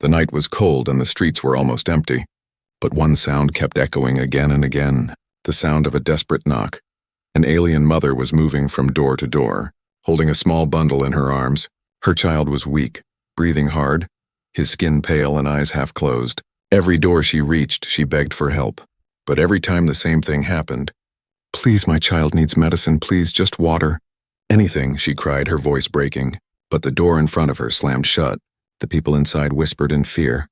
The night was cold and the streets were almost empty. But one sound kept echoing again and again, the sound of a desperate knock. An alien mother was moving from door to door, holding a small bundle in her arms. Her child was weak, breathing hard, his skin pale and eyes half closed. Every door she reached, she begged for help. But every time the same thing happened. "Please, my child needs medicine, please, just water." "Anything," she cried, her voice breaking. But the door in front of her slammed shut. The people inside whispered in fear.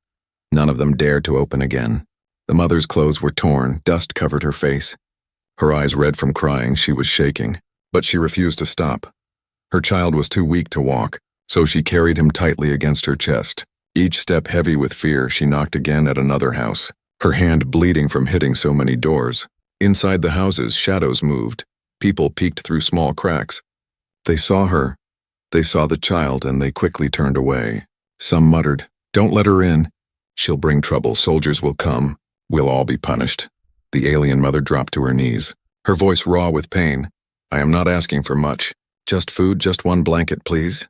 None of them dared to open again. The mother's clothes were torn, dust covered her face. Her eyes red from crying, she was shaking. But she refused to stop. Her child was too weak to walk, so she carried him tightly against her chest. Each step heavy with fear, she knocked again at another house, her hand bleeding from hitting so many doors. Inside the houses, shadows moved. People peeked through small cracks. They saw her. They saw the child, and they quickly turned away. Some muttered, "Don't let her in. She'll bring trouble. Soldiers will come. We'll all be punished." The alien mother dropped to her knees, her voice raw with pain. "I am not asking for much. Just food, just one blanket, please."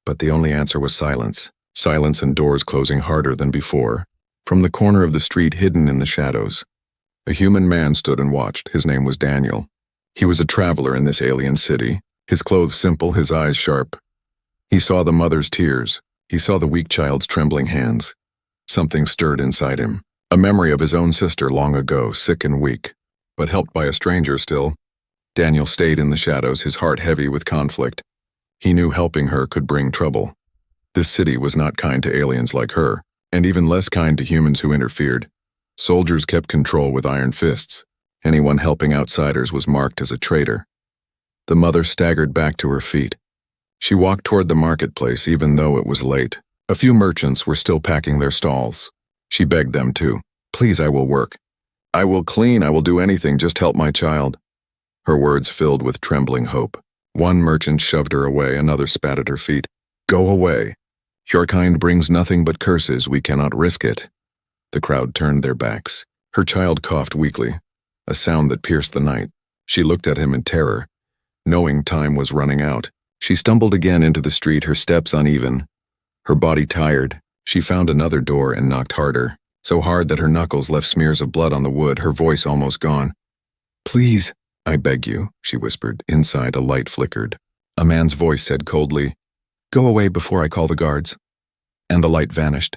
But the only answer was silence. Silence and doors closing harder than before. From the corner of the street hidden in the shadows, a human man stood and watched. His name was Daniel. He was a traveler in this alien city, his clothes simple, his eyes sharp. He saw the mother's tears. He saw the weak child's trembling hands. Something stirred inside him, a memory of his own sister long ago, sick and weak, but helped by a stranger still. Daniel stayed in the shadows, his heart heavy with conflict. He knew helping her could bring trouble. This city was not kind to aliens like her, and even less kind to humans who interfered. Soldiers kept control with iron fists. Anyone helping outsiders was marked as a traitor. The mother staggered back to her feet. She walked toward the marketplace even though it was late. A few merchants were still packing their stalls. She begged them to, "Please, I will work. I will clean, I will do anything, just help my child." Her words filled with trembling hope. One merchant shoved her away, another spat at her feet. "Go away. Your kind brings nothing but curses, we cannot risk it." The crowd turned their backs. Her child coughed weakly, a sound that pierced the night. She looked at him in terror. Knowing time was running out, she stumbled again into the street, her steps uneven. Her body tired, she found another door and knocked harder, so hard that her knuckles left smears of blood on the wood, her voice almost gone. "Please, I beg you," she whispered. Inside, a light flickered. A man's voice said coldly, "Go away before I call the guards." And the light vanished.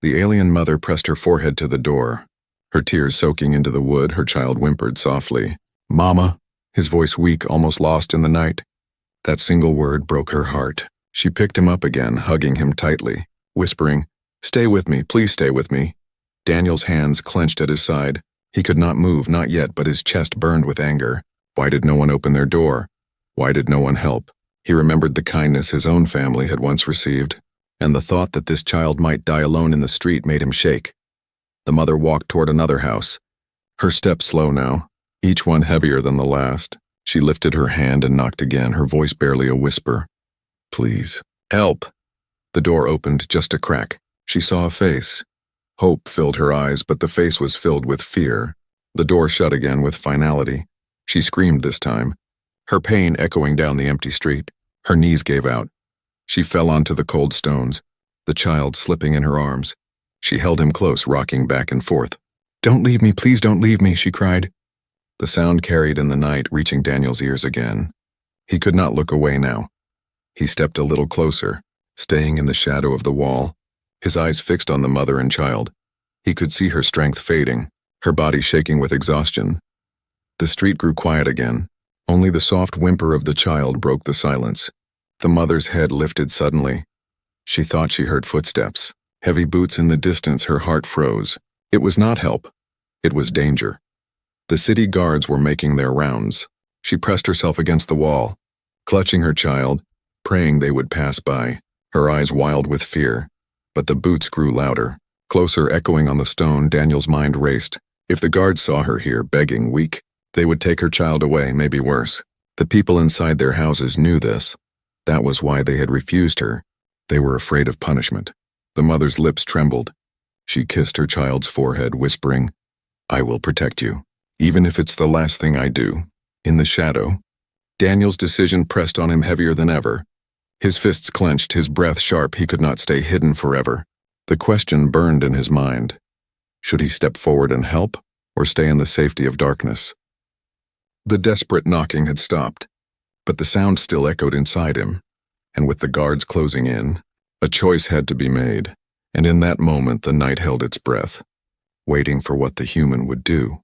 The alien mother pressed her forehead to the door. Her tears soaking into the wood, her child whimpered softly. "Mama," his voice weak, almost lost in the night. That single word broke her heart. She picked him up again, hugging him tightly, whispering, "Stay with me, please stay with me." Daniel's hands clenched at his side. He could not move, not yet, but his chest burned with anger. Why did no one open their door? Why did no one help? He remembered the kindness his own family had once received, and the thought that this child might die alone in the street made him shake. The mother walked toward another house. Her steps slow now, each one heavier than the last. She lifted her hand and knocked again, her voice barely a whisper. "Please, help." The door opened just a crack. She saw a face. Hope filled her eyes, but the face was filled with fear. The door shut again with finality. She screamed this time, her pain echoing down the empty street. Her knees gave out. She fell onto the cold stones, the child slipping in her arms. She held him close, rocking back and forth. "Don't leave me, please don't leave me," she cried. The sound carried in the night, reaching Daniel's ears again. He could not look away now. He stepped a little closer, staying in the shadow of the wall, his eyes fixed on the mother and child. He could see her strength fading, her body shaking with exhaustion. The street grew quiet again. Only the soft whimper of the child broke the silence. The mother's head lifted suddenly. She thought she heard footsteps, heavy boots in the distance. Her heart froze. It was not help. It was danger. The city guards were making their rounds. She pressed herself against the wall, clutching her child, praying they would pass by, her eyes wild with fear. But the boots grew louder, closer, echoing on the stone. Daniel's mind raced. If the guards saw her here, begging, weak, they would take her child away, maybe worse. The people inside their houses knew this. That was why they had refused her. They were afraid of punishment. The mother's lips trembled. She kissed her child's forehead, whispering, "I will protect you, even if it's the last thing I do." In the shadow, Daniel's decision pressed on him heavier than ever. His fists clenched, his breath sharp. He could not stay hidden forever. The question burned in his mind. Should he step forward and help, or stay in the safety of darkness? The desperate knocking had stopped, but the sound still echoed inside him, and with the guards closing in, a choice had to be made, and in that moment the night held its breath, waiting for what the human would do.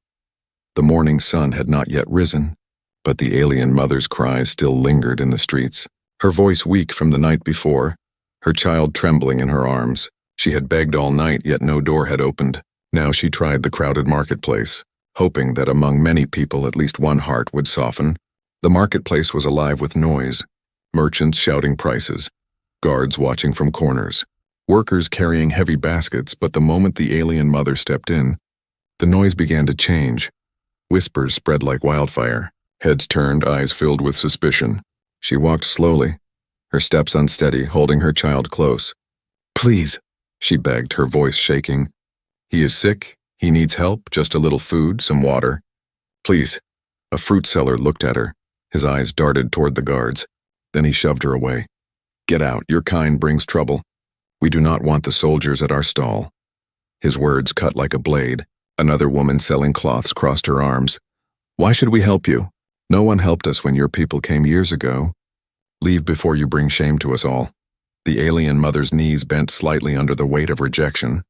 The morning sun had not yet risen, but the alien mother's cries still lingered in the streets, her voice weak from the night before, her child trembling in her arms. She had begged all night, yet no door had opened. Now she tried the crowded marketplace, hoping that among many people at least one heart would soften. The marketplace was alive with noise, merchants shouting prices, guards watching from corners, workers carrying heavy baskets, but the moment the alien mother stepped in, the noise began to change. Whispers spread like wildfire, heads turned, eyes filled with suspicion. She walked slowly, her steps unsteady, holding her child close. "Please," she begged, her voice shaking. "He is sick. He needs help, just a little food, some water. Please." A fruit seller looked at her. His eyes darted toward the guards. Then he shoved her away. "Get out, your kind brings trouble. We do not want the soldiers at our stall." His words cut like a blade. Another woman selling cloths crossed her arms. "Why should we help you? No one helped us when your people came years ago. Leave before you bring shame to us all." The alien mother's knees bent slightly under the weight of rejection.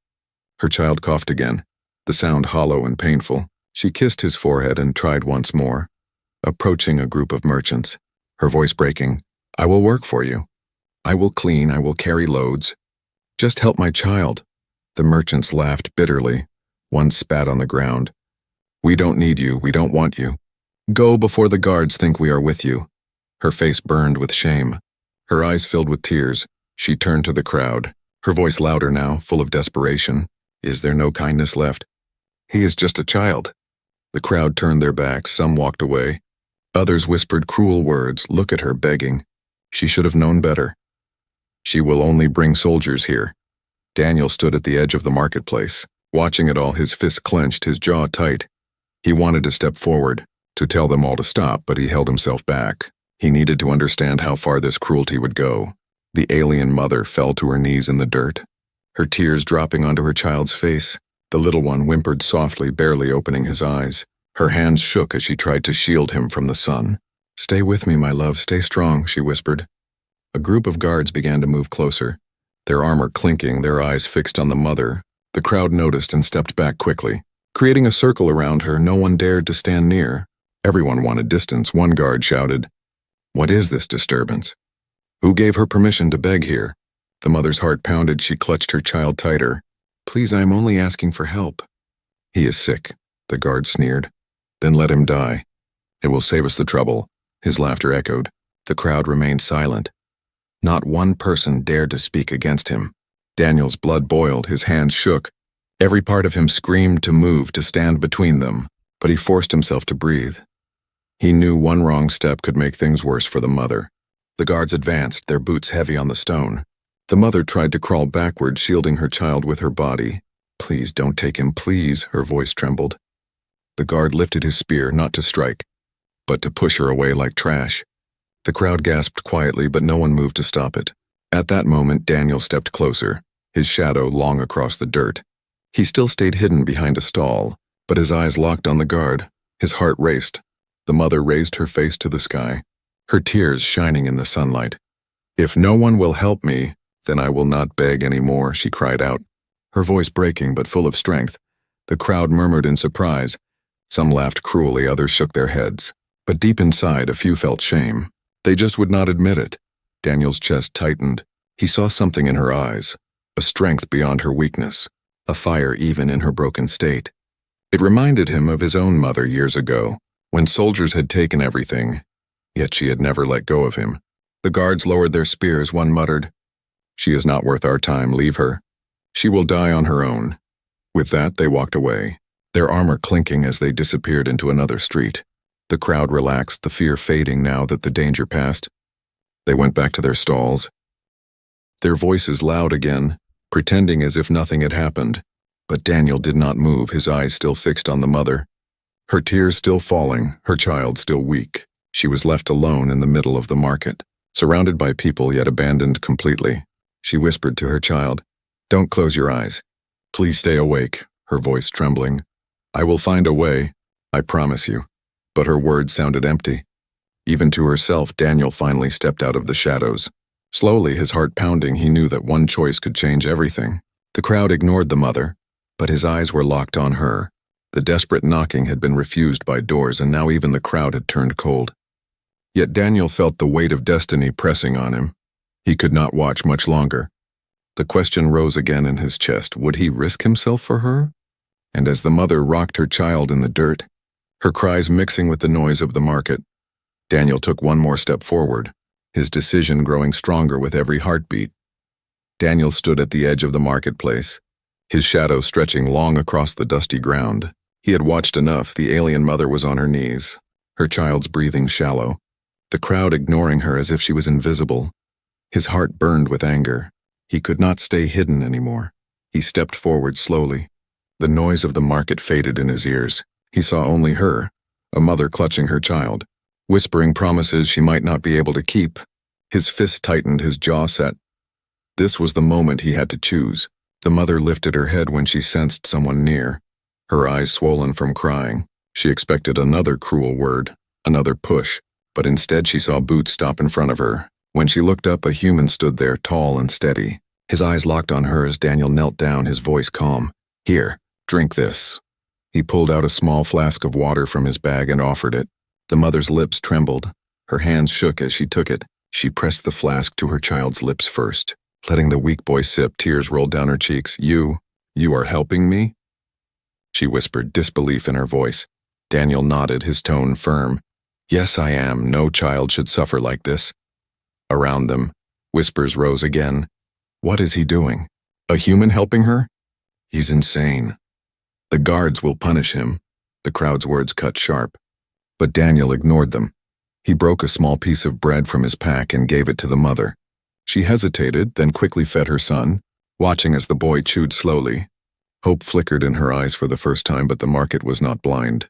Her child coughed again, the sound hollow and painful. She kissed his forehead and tried once more, approaching a group of merchants, her voice breaking. "I will work for you. I will clean, I will carry loads. Just help my child." The merchants laughed bitterly. One spat on the ground. "We don't need you, we don't want you. Go before the guards think we are with you." Her face burned with shame. Her eyes filled with tears. She turned to the crowd, her voice louder now, full of desperation. "Is there no kindness left? He is just a child." The crowd turned their backs, some walked away. Others whispered cruel words. "Look at her begging. She should have known better. She will only bring soldiers here." Daniel stood at the edge of the marketplace, watching it all, his fist clenched, his jaw tight. He wanted to step forward, to tell them all to stop, but he held himself back. He needed to understand how far this cruelty would go. The alien mother fell to her knees in the dirt, her tears dropping onto her child's face. The little one whimpered softly, barely opening his eyes. Her hands shook as she tried to shield him from the sun. "Stay with me, my love, stay strong," she whispered. A group of guards began to move closer, their armor clinking, their eyes fixed on the mother. The crowd noticed and stepped back quickly. Creating a circle around her, no one dared to stand near. Everyone wanted distance. One guard shouted, "What is this disturbance? Who gave her permission to beg here?" The mother's heart pounded. She clutched her child tighter. "Please, I am only asking for help." "He is sick," the guard sneered. "Then let him die. It will save us the trouble." His laughter echoed. The crowd remained silent. Not one person dared to speak against him. Daniel's blood boiled, his hands shook. Every part of him screamed to move, to stand between them, but he forced himself to breathe. He knew one wrong step could make things worse for the mother. The guards advanced, their boots heavy on the stone. The mother tried to crawl backward, shielding her child with her body. "Please don't take him, please," her voice trembled. The guard lifted his spear, not to strike, but to push her away like trash. The crowd gasped quietly, but no one moved to stop it. At that moment, Daniel stepped closer, his shadow long across the dirt. He still stayed hidden behind a stall, but his eyes locked on the guard. His heart raced. The mother raised her face to the sky, her tears shining in the sunlight. "If no one will help me, then I will not beg any more," she cried out, her voice breaking but full of strength. The crowd murmured in surprise. Some laughed cruelly, others shook their heads. But deep inside, a few felt shame. They just would not admit it. Daniel's chest tightened. He saw something in her eyes, a strength beyond her weakness, a fire even in her broken state. It reminded him of his own mother years ago, when soldiers had taken everything, yet she had never let go of him. The guards lowered their spears. One muttered, "She is not worth our time, leave her. She will die on her own." With that, they walked away, their armor clinking as they disappeared into another street. The crowd relaxed, the fear fading now that the danger passed. They went back to their stalls, their voices loud again, pretending as if nothing had happened. But Daniel did not move, his eyes still fixed on the mother. Her tears still falling, her child still weak. She was left alone in the middle of the market, surrounded by people yet abandoned completely. She whispered to her child, Don't close your eyes. Please stay awake, her voice trembling. I will find a way, I promise you. But her words sounded empty. Even to herself, Daniel finally stepped out of the shadows. Slowly, his heart pounding, he knew that one choice could change everything. The crowd ignored the mother, but his eyes were locked on her. The desperate knocking had been refused by doors, and now even the crowd had turned cold. Yet Daniel felt the weight of destiny pressing on him. He could not watch much longer. The question rose again in his chest. Would he risk himself for her? And as the mother rocked her child in the dirt, her cries mixing with the noise of the market, Daniel took one more step forward, his decision growing stronger with every heartbeat. Daniel stood at the edge of the marketplace, his shadow stretching long across the dusty ground. He had watched enough. The alien mother was on her knees, her child's breathing shallow, the crowd ignoring her as if she was invisible. His heart burned with anger. He could not stay hidden anymore. He stepped forward slowly. The noise of the market faded in his ears. He saw only her, a mother clutching her child, whispering promises she might not be able to keep. His fist tightened, his jaw set. This was the moment he had to choose. The mother lifted her head when she sensed someone near, her eyes swollen from crying. She expected another cruel word, another push, but instead she saw Boots stop in front of her. When she looked up, a human stood there, tall and steady. His eyes locked on hers. Daniel knelt down, his voice calm. Here, drink this. He pulled out a small flask of water from his bag and offered it. The mother's lips trembled. Her hands shook as she took it. She pressed the flask to her child's lips first. Letting the weak boy sip, tears rolled down her cheeks. You are helping me? She whispered, disbelief in her voice. Daniel nodded, his tone firm. Yes, I am. No child should suffer like this. Around them, whispers rose again. What is he doing? A human helping her? He's insane. The guards will punish him. The crowd's words cut sharp. But Daniel ignored them. He broke a small piece of bread from his pack and gave it to the mother. She hesitated, then quickly fed her son, watching as the boy chewed slowly. Hope flickered in her eyes for the first time, but the market was not blind.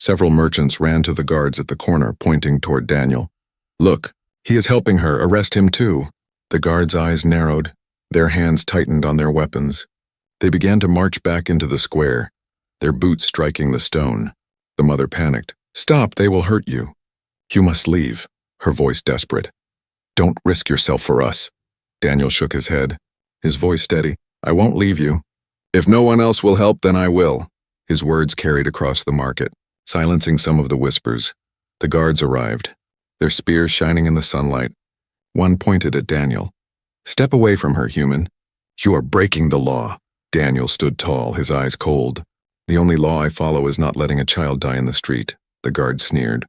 Several merchants ran to the guards at the corner, pointing toward Daniel. Look, he is helping her. Arrest him too. The guards' eyes narrowed. Their hands tightened on their weapons. They began to march back into the square, their boots striking the stone. The mother panicked. Stop, they will hurt you. You must leave, her voice desperate. Don't risk yourself for us. Daniel shook his head, his voice steady. I won't leave you. If no one else will help, then I will. His words carried across the market, silencing some of the whispers. The guards arrived, their spears shining in the sunlight. One pointed at Daniel. Step away from her, human. You are breaking the law. Daniel stood tall, his eyes cold. The only law I follow is not letting a child die in the street, the guard sneered.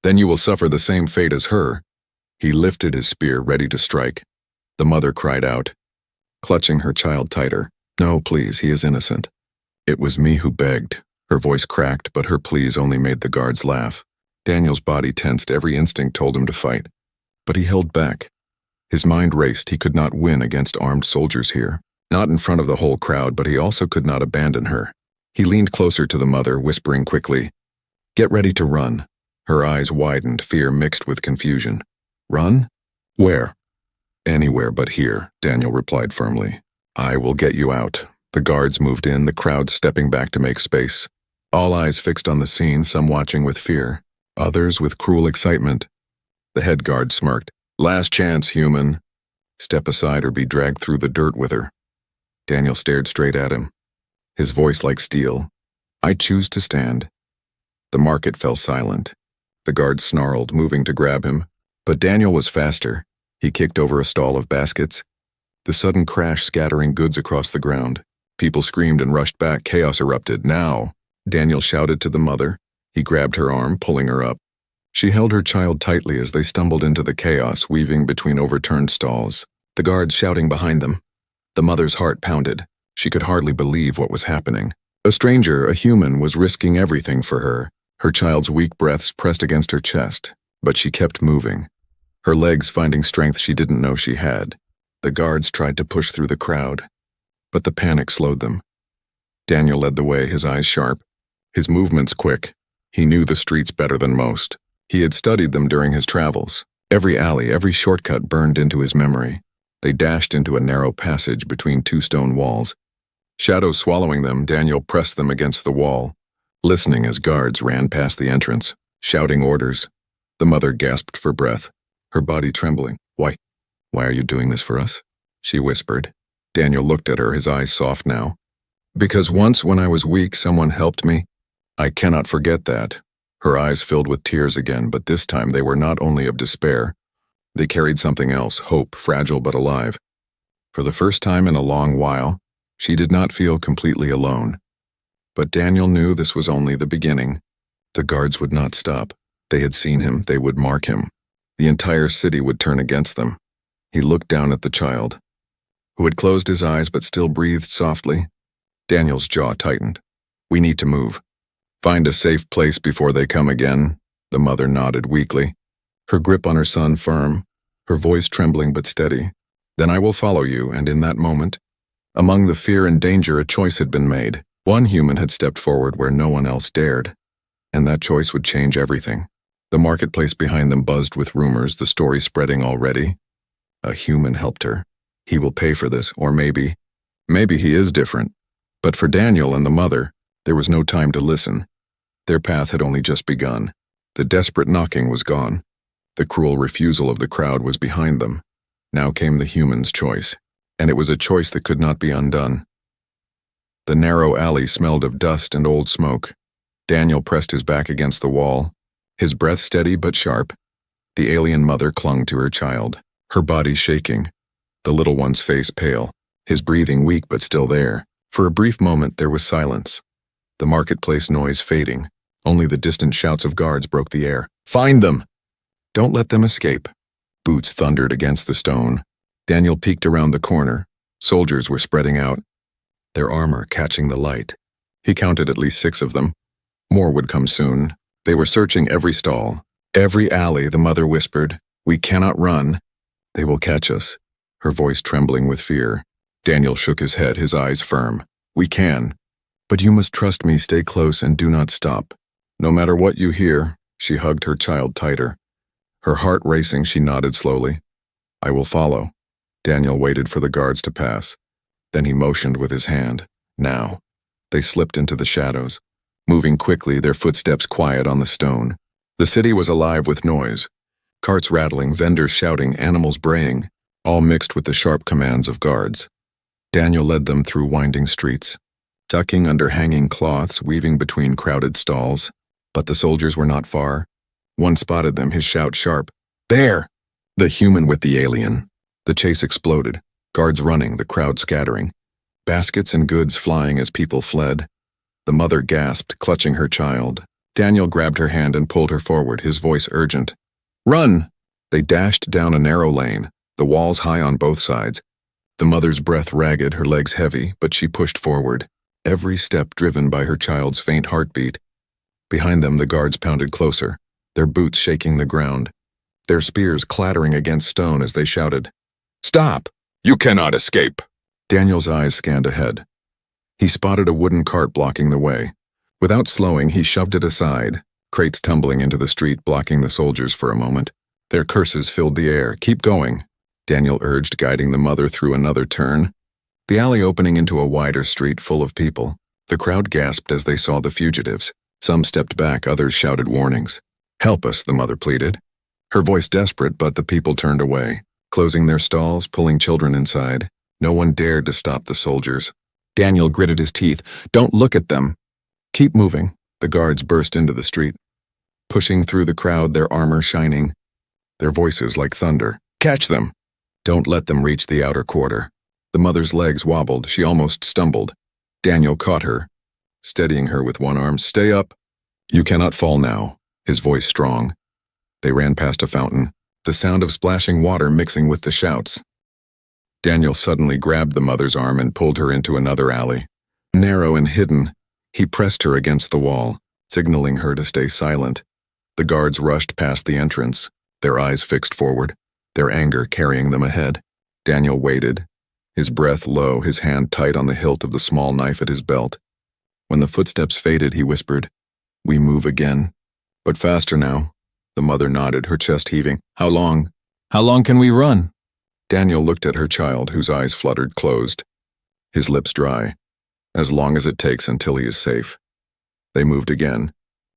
Then you will suffer the same fate as her. He lifted his spear, ready to strike. The mother cried out, clutching her child tighter. No, please, he is innocent. It was me who begged. Her voice cracked, but her pleas only made the guards laugh. Daniel's body tensed, every instinct told him to fight. But he held back. His mind raced. He could not win against armed soldiers here. Not in front of the whole crowd, but he also could not abandon her. He leaned closer to the mother, whispering quickly, Get ready to run. Her eyes widened, fear mixed with confusion. Run? Where? Anywhere but here, Daniel replied firmly. I will get you out. The guards moved in, the crowd stepping back to make space. All eyes fixed on the scene, some watching with fear, others with cruel excitement. The head guard smirked. Last chance, human. Step aside or be dragged through the dirt with her. Daniel stared straight at him, his voice like steel. I choose to stand. The market fell silent. The guards snarled, moving to grab him. But Daniel was faster. He kicked over a stall of baskets. The sudden crash scattering goods across the ground. People screamed and rushed back. Chaos erupted. Now, Daniel shouted to the mother. He grabbed her arm, pulling her up. She held her child tightly as they stumbled into the chaos, weaving between overturned stalls, the guards shouting behind them. The mother's heart pounded. She could hardly believe what was happening. A stranger, a human, was risking everything for her. Her child's weak breaths pressed against her chest, but she kept moving, her legs finding strength she didn't know she had. The guards tried to push through the crowd, but the panic slowed them. Daniel led the way, his eyes sharp, his movements quick. He knew the streets better than most. He had studied them during his travels. Every alley, every shortcut burned into his memory. They dashed into a narrow passage between two stone walls. Shadows swallowing them, Daniel pressed them against the wall, listening as guards ran past the entrance, shouting orders. The mother gasped for breath, her body trembling. Why are you doing this for us? She whispered. Daniel looked at her, his eyes soft now. Because once when I was weak, someone helped me. I cannot forget that. Her eyes filled with tears again, but this time they were not only of despair. They carried something else, hope, fragile but alive. For the first time in a long while, she did not feel completely alone. But Daniel knew this was only the beginning. The guards would not stop. They had seen him, they would mark him. The entire city would turn against them. He looked down at the child, who had closed his eyes but still breathed softly. Daniel's jaw tightened. We need to move. Find a safe place before they come again. The mother nodded weakly, her grip on her son firm, her voice trembling but steady. Then I will follow you, and in that moment, among the fear and danger, a choice had been made. One human had stepped forward where no one else dared, and that choice would change everything. The marketplace behind them buzzed with rumors, the story spreading already. A human helped her. He will pay for this, or maybe he is different. But for Daniel and the mother, there was no time to listen. Their path had only just begun. The desperate knocking was gone. The cruel refusal of the crowd was behind them. Now came the human's choice, and it was a choice that could not be undone. The narrow alley smelled of dust and old smoke. Daniel pressed his back against the wall, his breath steady but sharp. The alien mother clung to her child, her body shaking, the little one's face pale, his breathing weak but still there. For a brief moment there was silence, the marketplace noise fading. Only the distant shouts of guards broke the air. Find them! Don't let them escape. Boots thundered against the stone. Daniel peeked around the corner. Soldiers were spreading out, their armor catching the light. He counted at least 6 of them. More would come soon. They were searching every stall, every alley. The mother whispered, We cannot run. They will catch us, her voice trembling with fear. Daniel shook his head, his eyes firm. We can. But you must trust me, stay close and do not stop. No matter what you hear. She hugged her child tighter. Her heart racing, she nodded slowly. I will follow. Daniel waited for the guards to pass. Then he motioned with his hand. Now. They slipped into the shadows, moving quickly, their footsteps quiet on the stone. The city was alive with noise. Carts rattling, vendors shouting, animals braying, all mixed with the sharp commands of guards. Daniel led them through winding streets, ducking under hanging cloths, weaving between crowded stalls. But the soldiers were not far. One spotted them, his shout sharp. There! The human with the alien. The chase exploded, guards running, the crowd scattering. Baskets and goods flying as people fled. The mother gasped, clutching her child. Daniel grabbed her hand and pulled her forward, his voice urgent. Run! They dashed down a narrow lane, the walls high on both sides. The mother's breath ragged, her legs heavy, but she pushed forward, every step driven by her child's faint heartbeat. Behind them, the guards pounded closer, their boots shaking the ground, their spears clattering against stone as they shouted, Stop! You cannot escape! Daniel's eyes scanned ahead. He spotted a wooden cart blocking the way. Without slowing, he shoved it aside, crates tumbling into the street, blocking the soldiers for a moment. Their curses filled the air. Keep going, Daniel urged, guiding the mother through another turn. The alley opening into a wider street full of people. The crowd gasped as they saw the fugitives. Some stepped back, others shouted warnings. Help us, the mother pleaded. Her voice desperate, but the people turned away, closing their stalls, pulling children inside. No one dared to stop the soldiers. Daniel gritted his teeth. Don't look at them. Keep moving. The guards burst into the street, pushing through the crowd, their armor shining, their voices like thunder. Catch them! Don't let them reach the outer quarter. The mother's legs wobbled. She almost stumbled. Daniel caught her, steadying her with one arm. Stay up. You cannot fall now, his voice strong. They ran past a fountain, the sound of splashing water mixing with the shouts. Daniel suddenly grabbed the mother's arm and pulled her into another alley. Narrow and hidden, he pressed her against the wall, signaling her to stay silent. The guards rushed past the entrance, their eyes fixed forward, their anger carrying them ahead. Daniel waited, his breath low, his hand tight on the hilt of the small knife at his belt. When the footsteps faded, he whispered, We move again. But faster now. The mother nodded, her chest heaving. How long? How long can we run? Daniel looked at her child, whose eyes fluttered closed, his lips dry. As long as it takes until he is safe. They moved again,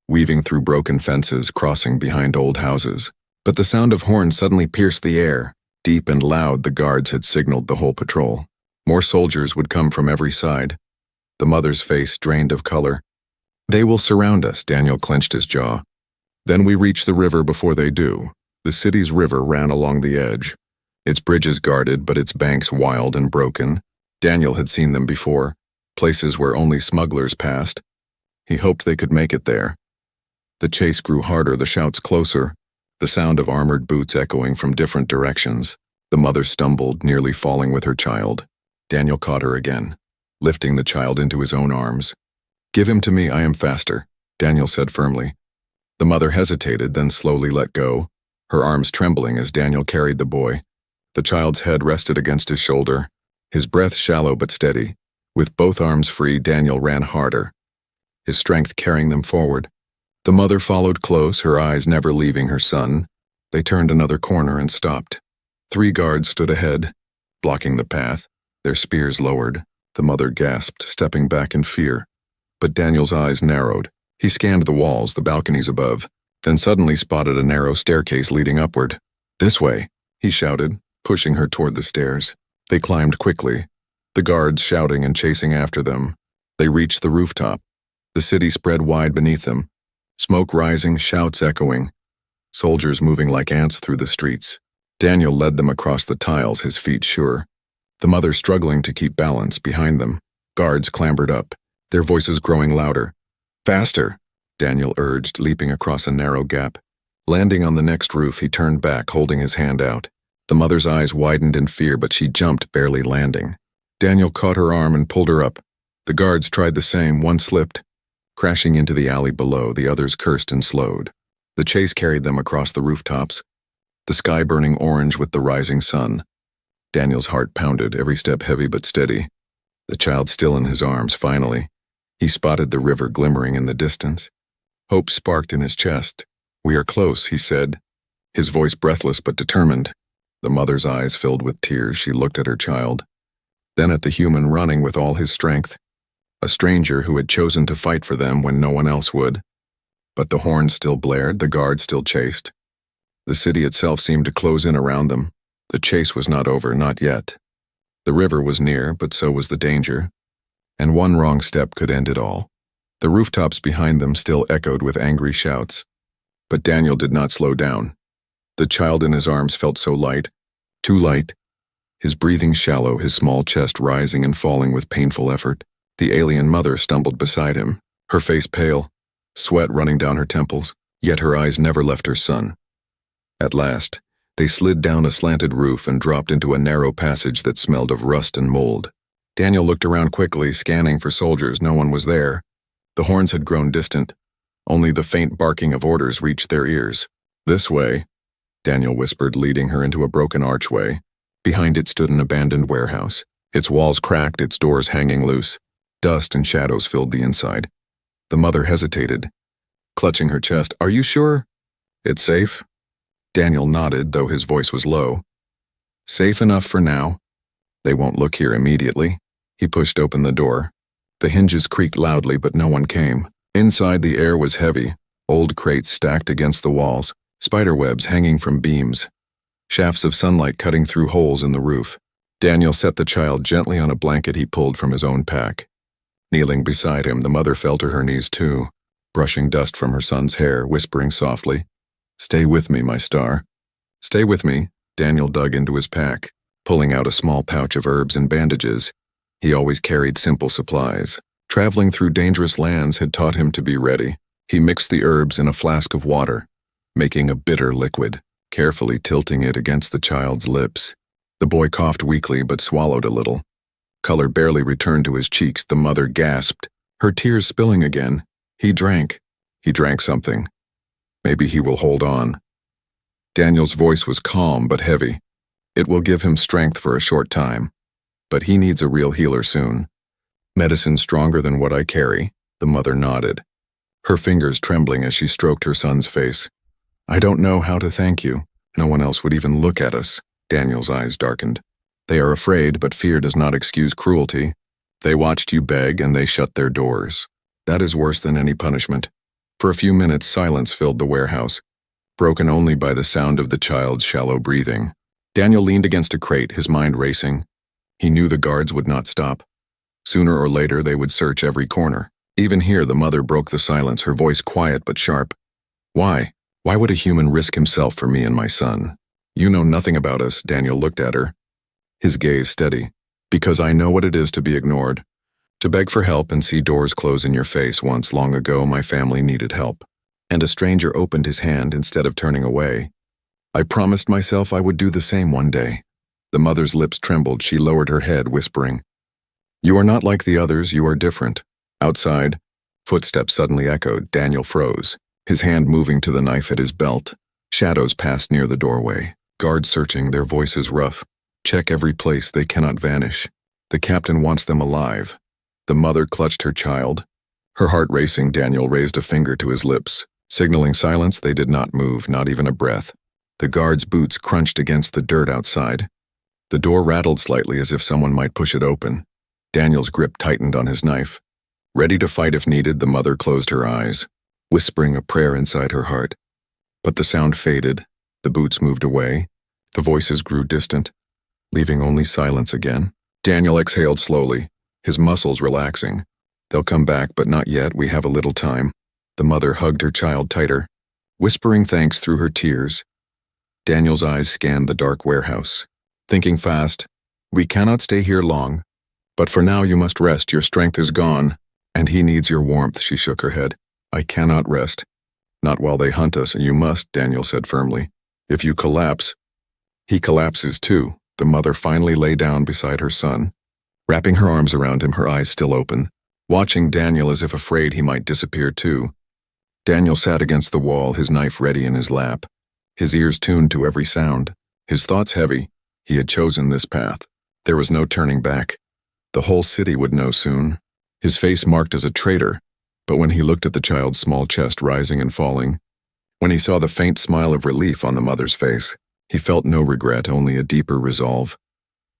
weaving through broken fences, crossing behind old houses. But the sound of horns suddenly pierced the air. Deep and loud, the guards had signaled the whole patrol. More soldiers would come from every side. The mother's face drained of color. They will surround us, Daniel clenched his jaw. Then we reach the river before they do. The city's river ran along the edge. Its bridges guarded, but its banks wild and broken. Daniel had seen them before, places where only smugglers passed. He hoped they could make it there. The chase grew harder, the shouts closer, the sound of armored boots echoing from different directions. The mother stumbled, nearly falling with her child. Daniel caught her again, lifting the child into his own arms. "Give him to me, I am faster," Daniel said firmly. The mother hesitated, then slowly let go, her arms trembling as Daniel carried the boy. The child's head rested against his shoulder, his breath shallow but steady. With both arms free, Daniel ran harder, his strength carrying them forward. The mother followed close, her eyes never leaving her son. They turned another corner and stopped. 3 guards stood ahead, blocking the path, their spears lowered. The mother gasped, stepping back in fear. But Daniel's eyes narrowed. He scanned the walls, the balconies above, then suddenly spotted a narrow staircase leading upward. "This way," he shouted, pushing her toward the stairs. They climbed quickly, the guards shouting and chasing after them. They reached the rooftop. The city spread wide beneath them, smoke rising, shouts echoing, soldiers moving like ants through the streets. Daniel led them across the tiles, his feet sure, the mother struggling to keep balance behind them. Guards clambered up, their voices growing louder. "Faster," Daniel urged, leaping across a narrow gap. Landing on the next roof, he turned back, holding his hand out. The mother's eyes widened in fear, but she jumped, barely landing. Daniel caught her arm and pulled her up. The guards tried the same, one slipped. Crashing into the alley below, the others cursed and slowed. The chase carried them across the rooftops, the sky burning orange with the rising sun. Daniel's heart pounded, every step heavy but steady. The child still in his arms, finally. He spotted the river glimmering in the distance. Hope sparked in his chest. "We are close," he said, his voice breathless but determined. The mother's eyes filled with tears. She looked at her child, then at the human running with all his strength, a stranger who had chosen to fight for them when no one else would. But the horns still blared, the guards still chased. The city itself seemed to close in around them. The chase was not over, not yet. The river was near, but so was the danger, and one wrong step could end it all. The rooftops behind them still echoed with angry shouts. But Daniel did not slow down. The child in his arms felt so light, too light, his breathing shallow, his small chest rising and falling with painful effort. The alien mother stumbled beside him, her face pale, sweat running down her temples, yet her eyes never left her son. At last, they slid down a slanted roof and dropped into a narrow passage that smelled of rust and mold. Daniel looked around quickly, scanning for soldiers. No one was there. The horns had grown distant. Only the faint barking of orders reached their ears. "This way," Daniel whispered, leading her into a broken archway. Behind it stood an abandoned warehouse, its walls cracked, its doors hanging loose. Dust and shadows filled the inside. The mother hesitated, clutching her chest. "Are you sure? It's safe?" Daniel nodded, though his voice was low. "Safe enough for now. They won't look here immediately." He pushed open the door. The hinges creaked loudly, but no one came. Inside, the air was heavy, old crates stacked against the walls, spiderwebs hanging from beams, shafts of sunlight cutting through holes in the roof. Daniel set the child gently on a blanket he pulled from his own pack. Kneeling beside him, the mother fell to her knees too, brushing dust from her son's hair, whispering softly, "Stay with me, my star. Stay with me." Daniel dug into his pack, pulling out a small pouch of herbs and bandages. He always carried simple supplies. Traveling through dangerous lands had taught him to be ready. He mixed the herbs in a flask of water, making a bitter liquid, carefully tilting it against the child's lips. The boy coughed weakly but swallowed a little. Color barely returned to his cheeks. The mother gasped, her tears spilling again. He drank. He drank something. Maybe he will hold on. Daniel's voice was calm but heavy. "It will give him strength for a short time, but he needs a real healer soon. Medicine stronger than what I carry." The mother nodded, her fingers trembling as she stroked her son's face. "I don't know how to thank you. No one else would even look at us." Daniel's eyes darkened. They are afraid, but fear does not excuse cruelty. They watched you beg, and they shut their doors. That is worse than any punishment. For a few minutes, silence filled the warehouse, broken only by the sound of the child's shallow breathing. Daniel leaned against a crate, his mind racing. He knew the guards would not stop. Sooner or later, they would search every corner. Even here, the mother broke the silence, her voice quiet but sharp. Why? Why would a human risk himself for me and my son? You know nothing about us, Daniel looked at her, his gaze steady. Because I know what it is to be ignored. To beg for help and see doors close in your face. Once, long ago, my family needed help. And a stranger opened his hand instead of turning away. I promised myself I would do the same one day. The mother's lips trembled. She lowered her head, whispering, You are not like the others, you are different. Outside, footsteps suddenly echoed. Daniel froze, his hand moving to the knife at his belt. Shadows passed near the doorway. Guards searching, their voices rough. Check every place, they cannot vanish. The captain wants them alive. The mother clutched her child. Her heart racing, Daniel raised a finger to his lips. Signaling silence, they did not move, not even a breath. The guards' boots crunched against the dirt outside. The door rattled slightly as if someone might push it open. Daniel's grip tightened on his knife. Ready to fight if needed, the mother closed her eyes, whispering a prayer inside her heart. But the sound faded, the boots moved away, the voices grew distant, leaving only silence again. Daniel exhaled slowly, his muscles relaxing. They'll come back, but not yet, we have a little time. The mother hugged her child tighter, whispering thanks through her tears. Daniel's eyes scanned the dark warehouse, thinking fast, We cannot stay here long. But for now you must rest, your strength is gone, and he needs your warmth. She shook her head. I cannot rest. Not while they hunt us, and you must, Daniel said firmly. If you collapse, he collapses too. The mother finally lay down beside her son, wrapping her arms around him, her eyes still open, watching Daniel as if afraid he might disappear too. Daniel sat against the wall, his knife ready in his lap, his ears tuned to every sound, his thoughts heavy. He had chosen this path. There was no turning back. The whole city would know soon. His face marked as a traitor, but when he looked at the child's small chest rising and falling, when he saw the faint smile of relief on the mother's face, he felt no regret, only a deeper resolve.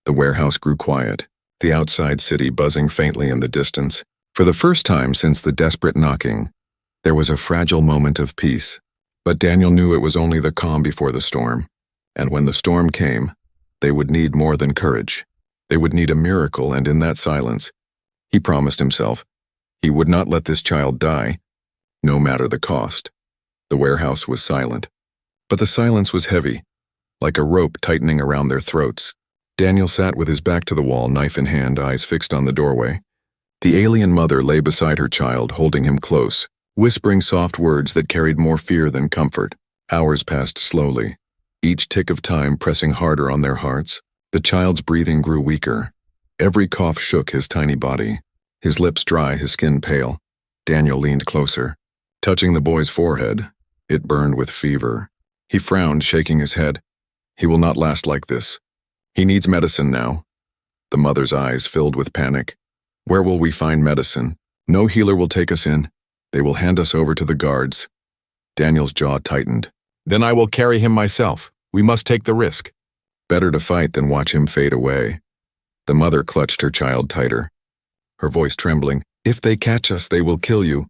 The warehouse grew quiet, the outside city buzzing faintly in the distance. For the first time since the desperate knocking, there was a fragile moment of peace. But Daniel knew it was only the calm before the storm. And when the storm came, they would need more than courage. They would need a miracle, and in that silence, he promised himself, he would not let this child die, no matter the cost. The warehouse was silent, but the silence was heavy, like a rope tightening around their throats. Daniel sat with his back to the wall, knife in hand, eyes fixed on the doorway. The alien mother lay beside her child, holding him close, whispering soft words that carried more fear than comfort. Hours passed slowly, each tick of time pressing harder on their hearts. The child's breathing grew weaker. Every cough shook his tiny body, his lips dry, his skin pale. Daniel leaned closer, touching the boy's forehead. It burned with fever. He frowned, shaking his head. He will not last like this. He needs medicine now. The mother's eyes filled with panic. Where will we find medicine? No healer will take us in. They will hand us over to the guards. Daniel's jaw tightened. Then I will carry him myself. We must take the risk. Better to fight than watch him fade away. The mother clutched her child tighter, her voice trembling. If they catch us, they will kill you,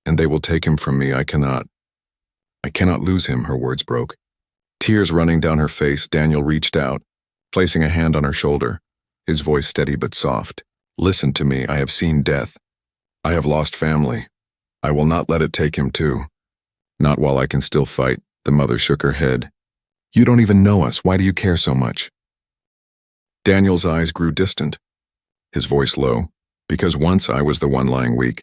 and they will take him from me. I cannot lose him, her words broke. Tears running down her face, Daniel reached out, placing a hand on her shoulder, his voice steady but soft. Listen to me, I have seen death. I have lost family. I will not let it take him too. Not while I can still fight. The mother shook her head. You don't even know us, why do you care so much? Daniel's eyes grew distant, his voice low. Because once I was the one lying weak,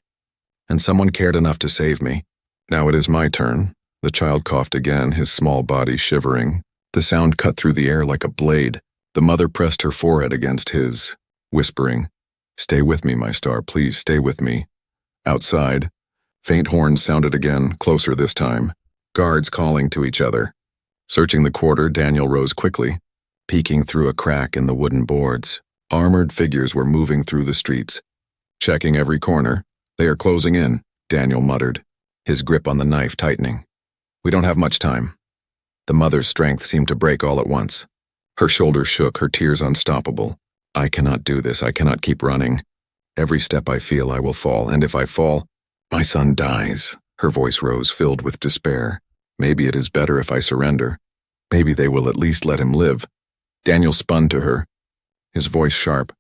and someone cared enough to save me. Now it is my turn. The child coughed again, his small body shivering. The sound cut through the air like a blade. The mother pressed her forehead against his, whispering, Stay with me, my star, please stay with me. Outside, faint horns sounded again, closer this time. Guards calling to each other. Searching the quarter, Daniel rose quickly, peeking through a crack in the wooden boards. Armored figures were moving through the streets, checking every corner. They are closing in, Daniel muttered, his grip on the knife tightening. We don't have much time. The mother's strength seemed to break all at once. Her shoulders shook, her tears unstoppable. I cannot do this, I cannot keep running. Every step I feel I will fall, and if I fall, my son dies. Her voice rose, filled with despair. Maybe it is better if I surrender. Maybe they will at least let him live. Daniel spun to her, his voice sharp.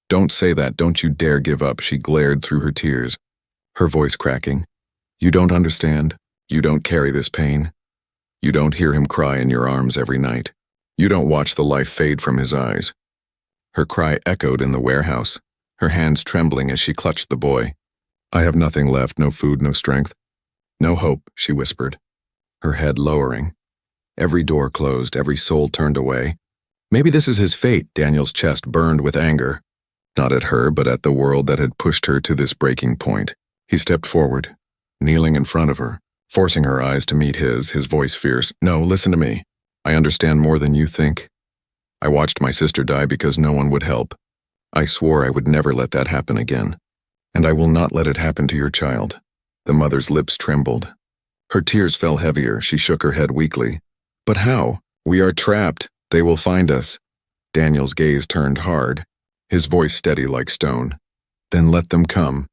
Don't say that, don't you dare give up, she glared through her tears, her voice cracking. You don't understand. You don't carry this pain. You don't hear him cry in your arms every night. You don't watch the life fade from his eyes. Her cry echoed in the warehouse, her hands trembling as she clutched the boy. I have nothing left, no food, no strength. No hope, she whispered, her head lowering. Every door closed, every soul turned away. Maybe this is his fate, Daniel's chest burned with anger. Not at her, but at the world that had pushed her to this breaking point. He stepped forward, kneeling in front of her, forcing her eyes to meet his voice fierce. No, listen to me. I understand more than you think. I watched my sister die because no one would help. I swore I would never let that happen again. And I will not let it happen to your child. The mother's lips trembled. Her tears fell heavier, she shook her head weakly. But how? We are trapped. They will find us. Daniel's gaze turned hard, his voice steady like stone. Then let them come.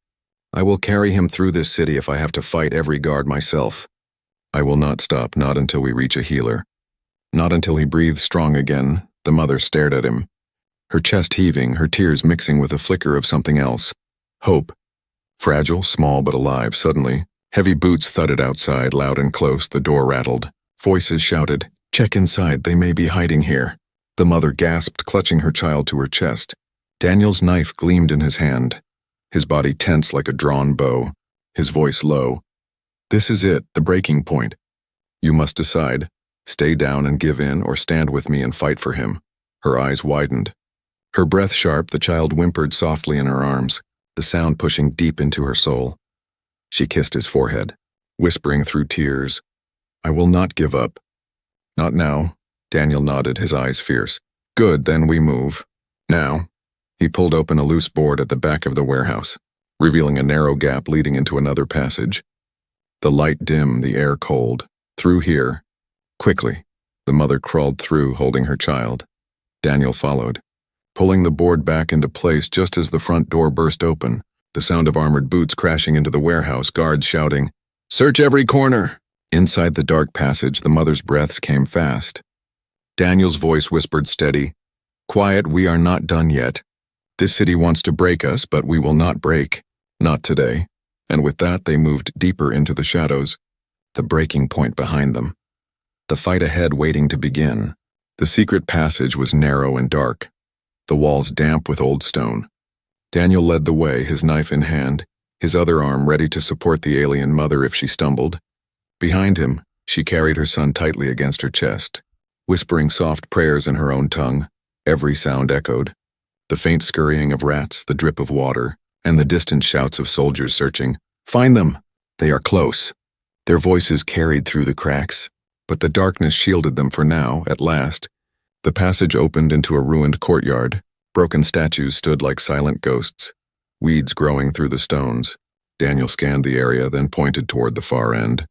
I will carry him through this city if I have to fight every guard myself. I will not stop, not until we reach a healer. Not until he breathes strong again. The mother stared at him, her chest heaving, her tears mixing with a flicker of something else. Hope. Fragile, small but alive. Suddenly, heavy boots thudded outside, loud and close. The door rattled. Voices shouted, check inside, they may be hiding here. The mother gasped, clutching her child to her chest. Daniel's knife gleamed in his hand, his body tense like a drawn bow, his voice low. This is it, the breaking point. You must decide. Stay down and give in, or stand with me and fight for him. Her eyes widened. Her breath sharp, the child whimpered softly in her arms, the sound pushing deep into her soul. She kissed his forehead, whispering through tears, I will not give up. Not now. Daniel nodded, his eyes fierce. Good, then we move. Now. He pulled open a loose board at the back of the warehouse, revealing a narrow gap leading into another passage. The light dim, the air cold. Through here. Quickly, the mother crawled through, holding her child. Daniel followed, pulling the board back into place just as the front door burst open, the sound of armored boots crashing into the warehouse, guards shouting, Search every corner! Inside the dark passage, the mother's breaths came fast. Daniel's voice whispered steady, Quiet, we are not done yet. This city wants to break us, but we will not break. Not today. And with that, they moved deeper into the shadows, the breaking point behind them. The fight ahead waiting to begin. The secret passage was narrow and dark, the walls damp with old stone. Daniel led the way, his knife in hand, his other arm ready to support the alien mother if she stumbled. Behind him, she carried her son tightly against her chest, whispering soft prayers in her own tongue. Every sound echoed. The faint scurrying of rats, the drip of water, and the distant shouts of soldiers searching. Find them! They are close. Their voices carried through the cracks, but the darkness shielded them for now, at last. The passage opened into a ruined courtyard. Broken statues stood like silent ghosts, weeds growing through the stones. Daniel scanned the area, then pointed toward the far end.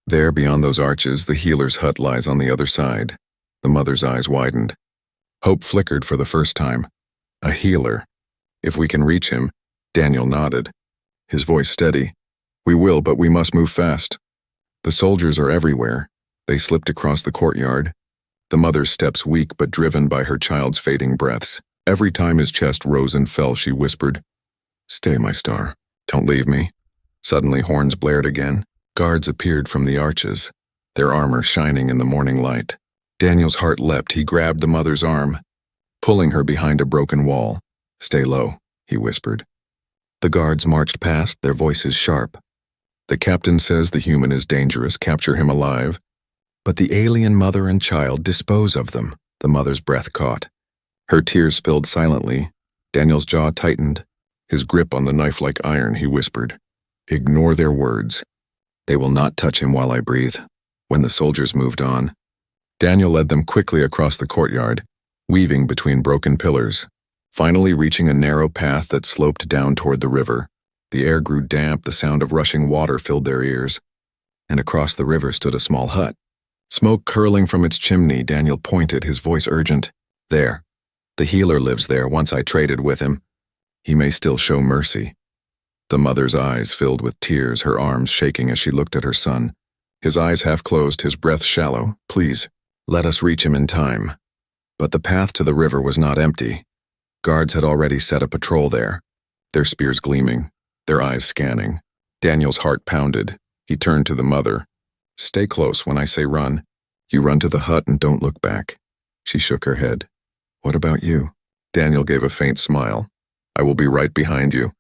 There, beyond those arches, the healer's hut lies on the other side. The mother's eyes widened. Hope flickered for the first time. A healer. If we can reach him. Daniel nodded, his voice steady. We will, but we must move fast. The soldiers are everywhere. They slipped across the courtyard, the mother's steps weak but driven by her child's fading breaths. Every time his chest rose and fell, she whispered, Stay, my star. Don't leave me. Suddenly horns blared again. Guards appeared from the arches, their armor shining in the morning light. Daniel's heart leapt. He grabbed the mother's arm, pulling her behind a broken wall. Stay low, he whispered. The guards marched past, their voices sharp. The captain says the human is dangerous, capture him alive. But the alien mother and child, dispose of them. The mother's breath caught. Her tears spilled silently. Daniel's jaw tightened. His grip on the knife like iron, he whispered. Ignore their words. They will not touch him while I breathe. When the soldiers moved on, Daniel led them quickly across the courtyard, weaving between broken pillars, finally reaching a narrow path that sloped down toward the river. The air grew damp, the sound of rushing water filled their ears, and across the river stood a small hut. Smoke curling from its chimney, Daniel pointed, his voice urgent. There. The healer lives there. Once I traded with him. He may still show mercy. The mother's eyes filled with tears, her arms shaking as she looked at her son. His eyes half closed, his breath shallow. Please, let us reach him in time. But the path to the river was not empty. Guards had already set a patrol there, their spears gleaming, their eyes scanning. Daniel's heart pounded. He turned to the mother. Stay close when I say run. You run to the hut and don't look back. She shook her head. What about you? Daniel gave a faint smile. I will be right behind you.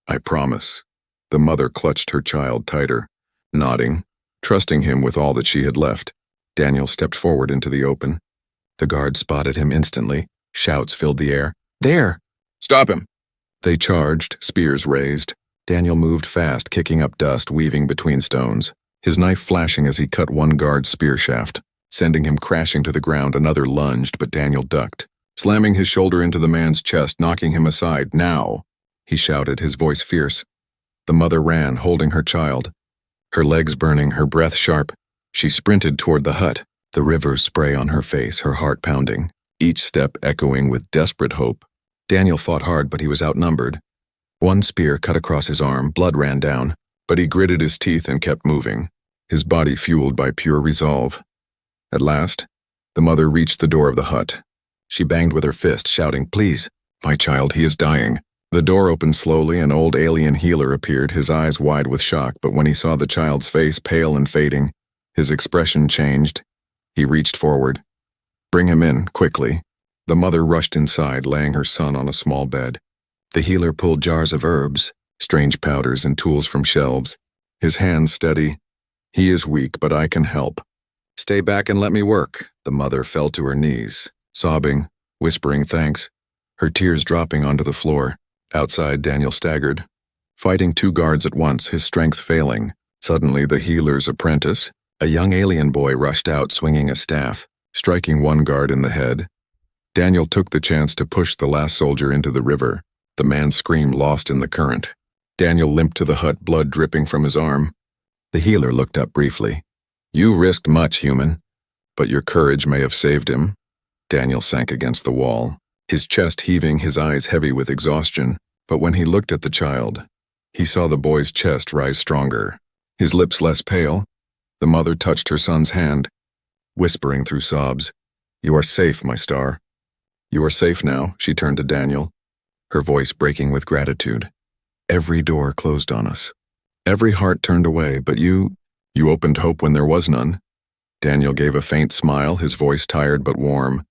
I promise. The mother clutched her child tighter, nodding, trusting him with all that she had left. Daniel stepped forward into the open. The guards spotted him instantly. Shouts filled the air. There! Stop him! They charged, spears raised. Daniel moved fast, kicking up dust, weaving between stones. His knife flashing as he cut one guard's spear shaft, sending him crashing to the ground. Another lunged, but Daniel ducked, slamming his shoulder into the man's chest, knocking him aside. Now! He shouted, his voice fierce. The mother ran, holding her child. Her legs burning, her breath sharp. She sprinted toward the hut, the river's spray on her face, her heart pounding, each step echoing with desperate hope. Daniel fought hard, but he was outnumbered. One spear cut across his arm, blood ran down, but he gritted his teeth and kept moving, his body fueled by pure resolve. At last, the mother reached the door of the hut. She banged with her fist, shouting, Please, my child, he is dying. The door opened slowly, an old alien healer appeared, his eyes wide with shock, but when he saw the child's face pale and fading, his expression changed. He reached forward. Bring him in, quickly. The mother rushed inside, laying her son on a small bed. The healer pulled jars of herbs, strange powders and tools from shelves, his hands steady. He is weak, but I can help. Stay back and let me work. The mother fell to her knees, sobbing, whispering thanks, her tears dropping onto the floor. Outside, Daniel staggered, fighting two guards at once, his strength failing. Suddenly, the healer's apprentice, a young alien boy, rushed out swinging a staff, striking one guard in the head. Daniel took the chance to push the last soldier into the river. The man's scream lost in the current. Daniel limped to the hut, blood dripping from his arm. The healer looked up briefly. You risked much, human, but your courage may have saved him. Daniel sank against the wall, his chest heaving, his eyes heavy with exhaustion. But when he looked at the child, he saw the boy's chest rise stronger, his lips less pale. The mother touched her son's hand, whispering through sobs, You are safe, my star. You are safe now, she turned to Daniel, her voice breaking with gratitude. Every door closed on us. Every heart turned away, but you opened hope when there was none. Daniel gave a faint smile, his voice tired but warm.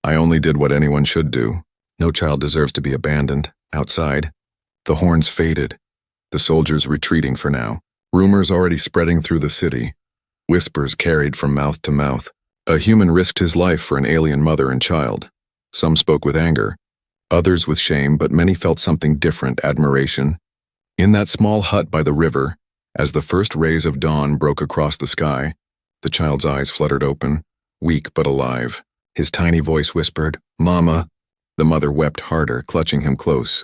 I only did what anyone should do. No child deserves to be abandoned. Outside, the horns faded, the soldiers retreating for now, rumors already spreading through the city, whispers carried from mouth to mouth. A human risked his life for an alien mother and child. Some spoke with anger, others with shame, but many felt something different, admiration. In that small hut by the river, as the first rays of dawn broke across the sky, the child's eyes fluttered open, weak but alive. His tiny voice whispered, Mama. The mother wept harder, clutching him close.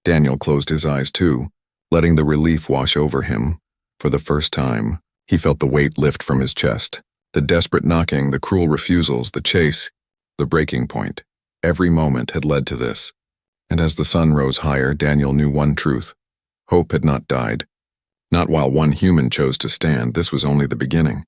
Daniel closed his eyes too, letting the relief wash over him. For the first time, he felt the weight lift from his chest. The desperate knocking, the cruel refusals, the chase, the breaking point. Every moment had led to this. And as the sun rose higher, Daniel knew one truth. Hope had not died. Not while one human chose to stand. This was only the beginning.